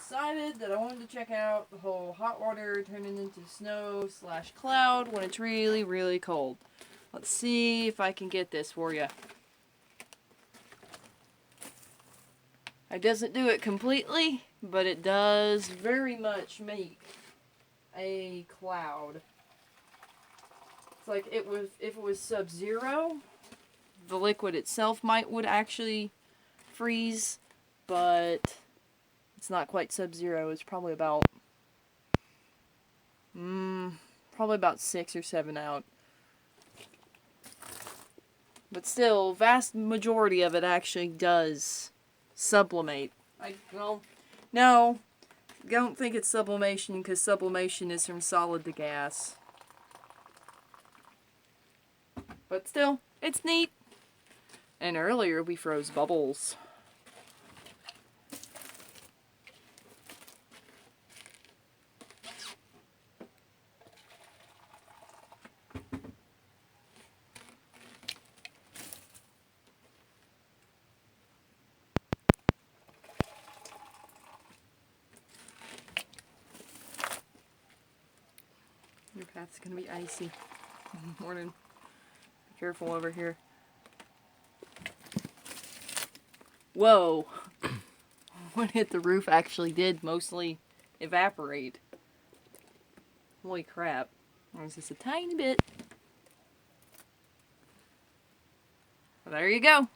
decided that I wanted to check out the whole hot water turning into snow / cloud when it's really, really cold. Let's see if I can get this for you. It doesn't do it completely, but it does very much make a cloud. It's like if it was sub-zero, the liquid itself would actually freeze, but it's not quite sub-zero. It's probably about probably about 6 or 7 out. But still, vast majority of it actually does sublimate. No, don't think it's sublimation, because sublimation is from solid to gas. But still, it's neat. And earlier we froze bubbles. Your path's gonna be icy. Morning. Be careful over here. Whoa! When it hit the roof, actually did mostly evaporate. Holy crap. It was just a tiny bit. Well, there you go.